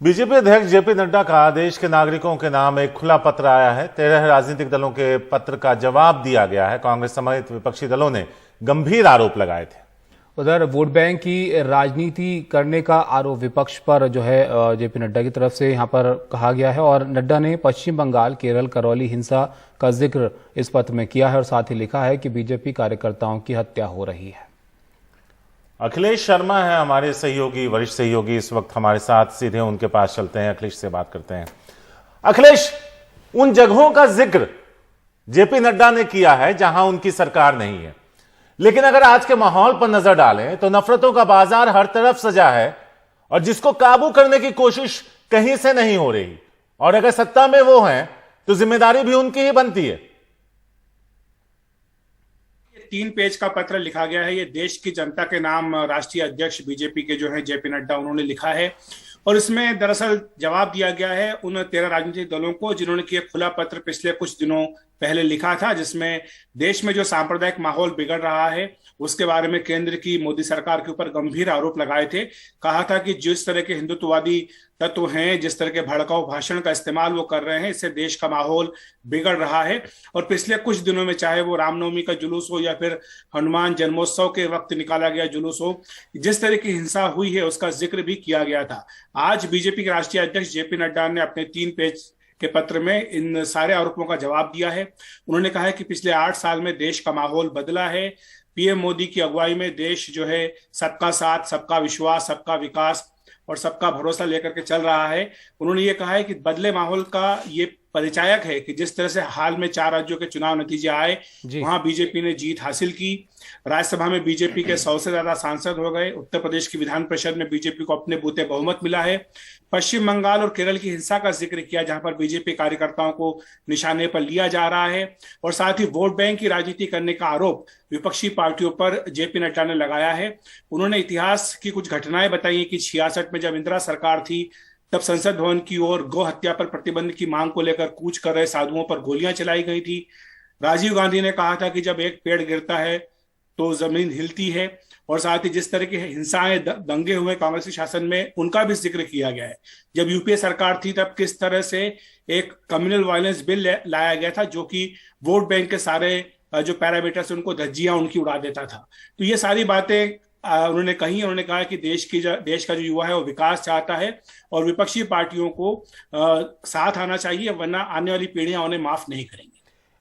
BJP अध्यक्ष JP Nadda का देश के नागरिकों के नाम एक खुला पत्र आया है। 13 राजनीतिक दलों के पत्र का जवाब दिया गया है। कांग्रेस समेत विपक्षी दलों ने गंभीर आरोप लगाए थे। उधर वोट बैंक की राजनीति करने का आरोप विपक्ष पर जो है जेपी नड्डा की तरफ से यहां पर कहा गया है और नड्डा ने पश्चिम बंगाल, केरल, करौली हिंसा का जिक्र इस पत्र में किया है और साथ ही लिखा है कि बीजेपी कार्यकर्ताओं की हत्या हो रही है। अखिलेश शर्मा है हमारे सहयोगी, वरिष्ठ सहयोगी, इस वक्त हमारे साथ। सीधे उनके पास चलते हैं, अखिलेश से बात करते हैं। अखिलेश, उन जगहों का जिक्र जेपी नड्डा ने किया है जहां उनकी सरकार नहीं है, लेकिन अगर आज के माहौल पर नजर डालें तो नफरतों का बाजार हर तरफ सजा है और जिसको काबू करने की कोशिश कहीं से नहीं हो रही। और अगर सत्ता में वो हैं तो जिम्मेदारी भी उनकी ही बनती है। 3 पेज का पत्र लिखा गया है। ये देश की जनता के नाम राष्ट्रीय अध्यक्ष बीजेपी के जो है जेपी नड्डा, उन्होंने लिखा है और इसमें दरअसल जवाब दिया गया है उन 13 राजनीतिक दलों को जिन्होंने कि एक खुला पत्र पिछले कुछ दिनों पहले लिखा था, जिसमें देश में जो सांप्रदायिक माहौल बिगड़ रहा है उसके बारे में केंद्र की मोदी सरकार के ऊपर गंभीर आरोप लगाए थे। कहा था कि जिस तरह के हिंदुत्ववादी तत्व हैं, जिस तरह के भड़काऊ भाषण का इस्तेमाल वो कर रहे हैं, इससे देश का माहौल बिगड़ रहा है। और पिछले कुछ दिनों में चाहे वो रामनवमी का जुलूस हो या फिर हनुमान जन्मोत्सव के वक्त निकाला गया जुलूस हो, जिस तरह की हिंसा हुई है उसका जिक्र भी किया गया था। आज बीजेपी के राष्ट्रीय अध्यक्ष जेपी नड्डा ने अपने 3 पेज के पत्र में इन सारे आरोपों का जवाब दिया है। उन्होंने कहा है कि पिछले 8 साल में देश का माहौल बदला है। पीएम मोदी की अगुवाई में देश जो है सबका साथ, सबका विश्वास, सबका विकास और सबका भरोसा लेकर के चल रहा है। उन्होंने ये कहा है कि बदले माहौल का ये परिचायक है कि जिस तरह से हाल में 4 राज्यों के चुनाव नतीजे आए, वहां बीजेपी ने जीत हासिल की। राज्यसभा में बीजेपी के 100 से ज्यादा सांसद हो गए। उत्तर प्रदेश की विधान परिषद में बीजेपी को अपने बूते बहुमत मिला है। पश्चिम बंगाल और केरल की हिंसा का जिक्र किया, जहां पर बीजेपी कार्यकर्ताओं को निशाने पर लिया जा रहा है। और साथ ही वोट बैंक की राजनीति करने का आरोप विपक्षी पार्टियों पर जेपी नड्डा ने लगाया है। उन्होंने इतिहास की कुछ घटनाएं बताई कि 66 में जब इंदिरा सरकार थी तब संसद भवन की ओर गौ हत्या पर प्रतिबंध की मांग को लेकर कूच कर रहे साधुओं पर गोलियां चलाई गई थी। राजीव गांधी ने कहा था कि जब एक पेड़ गिरता है तो जमीन हिलती है। और साथ ही जिस तरह की हिंसाएं, दंगे हुए कांग्रेस के शासन में, उनका भी जिक्र किया गया है। जब यूपीए सरकार थी तब किस तरह से एक कम्युनल वायलेंस बिल लाया गया था जो कि वोट बैंक के सारे जो पैरामीटर्स उनको धज्जियां उनकी उड़ा देता था। तो ये सारी बातें उन्होंने कही। उन्होंने कहा कि देश का जो युवा है वो विकास चाहता है और विपक्षी पार्टियों को साथ आना चाहिए, वरना आने वाली पीढ़ियां उन्हें माफ नहीं करेंगी।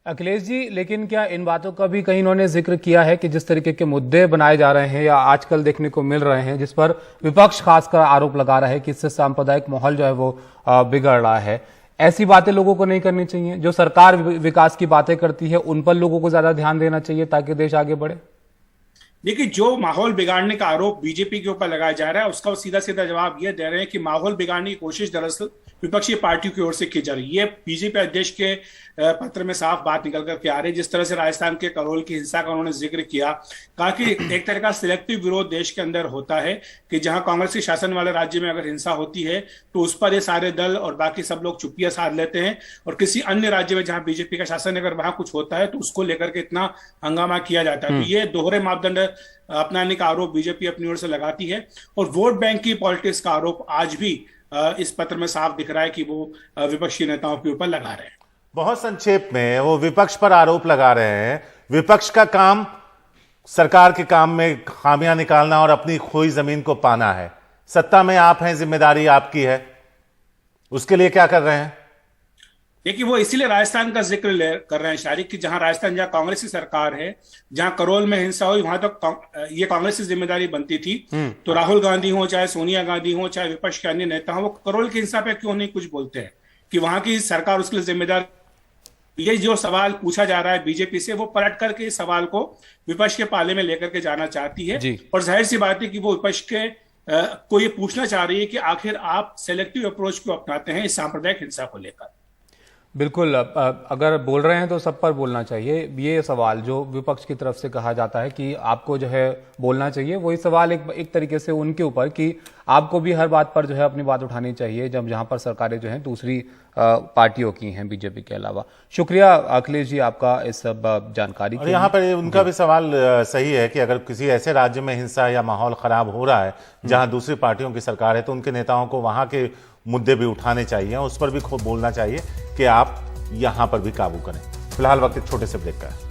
अखिलेश जी, लेकिन क्या इन बातों का भी कहीं इन्होंने जिक्र किया है कि जिस तरीके के मुद्दे बनाए जा रहे हैं या आजकल देखने को मिल रहे हैं, जिस पर विपक्ष खासकर आरोप लगा रहा है कि इससे सांप्रदायिक माहौल जो है वो बिगड़ रहा है, ऐसी बातें लोगों को नहीं करनी चाहिए? जो सरकार विकास की बातें करती है उन पर लोगों को ज्यादा ध्यान देना चाहिए ताकि देश आगे बढ़े। देखिए, जो माहौल बिगाड़ने का आरोप बीजेपी के ऊपर लगाया जा रहा है उसका सीधा सीधा जवाब ये दे रहे हैं कि माहौल बिगाड़ने की कोशिश दरअसल विपक्षी पार्टियों की ओर से की जा रही है। ये बीजेपी अध्यक्ष के पत्र में साफ बात निकल करके आ रही है। जिस तरह से राजस्थान के करौल की हिंसा का उन्होंने जिक्र किया, कहा कि एक तरह का सिलेक्टिव विरोध देश के अंदर होता है कि जहां कांग्रेस के शासन वाले राज्य में अगर हिंसा होती है तो उस पर ये सारे दल और बाकी सब लोग चुप्पियां साध लेते हैं, और किसी अन्य राज्य में जहां बीजेपी का शासन अगर वहां कुछ होता है तो उसको लेकर के इतना हंगामा किया जाता है। तो ये दोहरे मापदंड अपनाने का आरोप बीजेपी अपनी ओर से लगाती है। और वोट बैंक की पॉलिटिक्स का आरोप आज भी इस पत्र में साफ दिख रहा है कि वो विपक्षी नेताओं के ऊपर लगा रहे हैं। बहुत संक्षेप में वो विपक्ष पर आरोप लगा रहे हैं। विपक्ष का काम सरकार के काम में खामियां निकालना और अपनी खोई जमीन को पाना है। सत्ता में आप हैं, जिम्मेदारी आपकी है, उसके लिए क्या कर रहे हैं? देखिए, वो इसीलिए राजस्थान का जिक्र कर रहे हैं शारिक, कि जहां राजस्थान, जहां कांग्रेस की सरकार है, जहां करौल में हिंसा हुई वहां तो ये कांग्रेस की जिम्मेदारी बनती थी। तो राहुल गांधी हो, चाहे सोनिया गांधी हो, चाहे विपक्ष के अन्य नेता हो, वो करौल की हिंसा पे क्यों नहीं कुछ बोलते हैं कि वहां की सरकार उसके लिए जिम्मेदार। ये जो सवाल पूछा जा रहा है बीजेपी से, वो पलट करके इस सवाल को विपक्ष के पाले में लेकर के जाना चाहती है। और जाहिर सी बात है कि वो विपक्ष के को ये पूछना चाह रही है कि आखिर आप सेलेक्टिव अप्रोच क्यों अपनाते हैं इस सांप्रदायिक हिंसा को लेकर। बिल्कुल। अगर बोल रहे हैं तो सब पर बोलना चाहिए। ये सवाल जो विपक्ष की तरफ से कहा जाता है कि आपको जो है बोलना चाहिए, वही सवाल एक तरीके से उनके ऊपर कि आपको भी हर बात पर जो है अपनी बात उठानी चाहिए, जब जहां पर सरकारें जो हैं दूसरी पार्टियों की हैं बीजेपी के अलावा। शुक्रिया अखिलेश जी आपका इस सब जानकारी के लिए। यहाँ पर उनका भी सवाल सही है कि अगर किसी ऐसे राज्य में हिंसा या माहौल खराब हो रहा है जहां दूसरी पार्टियों की सरकार है, तो उनके नेताओं को वहां के मुद्दे भी उठाने चाहिए, उस पर भी खूब बोलना चाहिए कि आप यहां पर भी काबू करें। फिलहाल वक्त एक छोटे से ब्रेक का है।